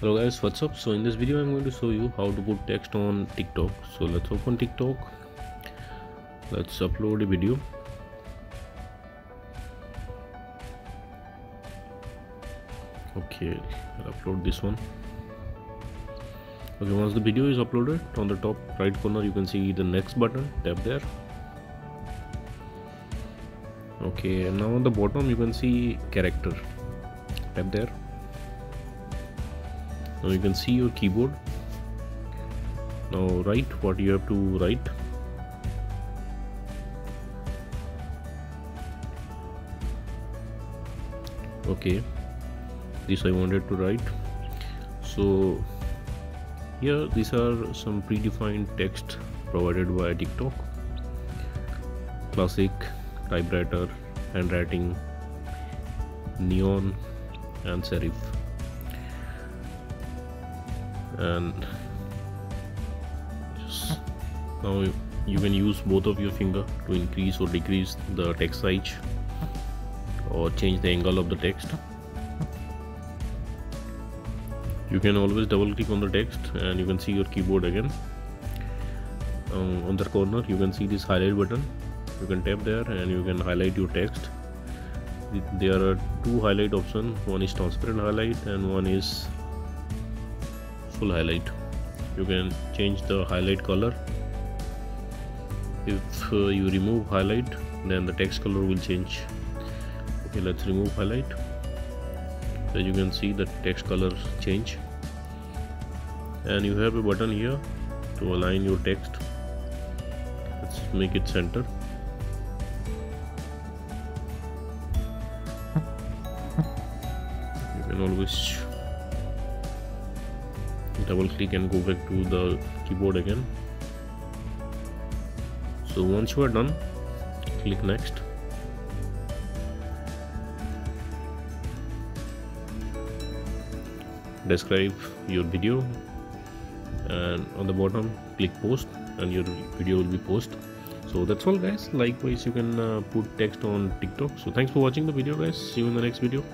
Hello guys, what's up? So in this video I'm going to show you how to put text on TikTok. So let's open TikTok. Let's upload a video. Okay, I'll upload this one. Okay, once the video is uploaded, on the top right corner you can see the next button. Tap there. Okay, and now on the bottom you can see character. Tap there. Now you can see your keyboard. Now write what you have to write. Okay, this I wanted to write. So here these are some predefined text provided by TikTok. Classic, typewriter, handwriting, neon and serif. And now you can use both of your finger to increase or decrease the text size or change the angle of the text. You can always double click on the text and you can see your keyboard again. On the corner you can see this highlight button. You can tap there and you can highlight your text. There are two highlight options. One is transparent highlight and one is full highlight. You can change the highlight color. If you remove highlight, then the text color will change. Okay, let's remove highlight. As you can see, the text color change. And you have a button here to align your text. Let's make it center. You can always double click and go back to the keyboard again. So once you are done, click next. Describe your video and on the bottom click post and your video will be posted. So that's all guys. Likewise you can put text on TikTok. So thanks for watching the video guys. See you in the next video.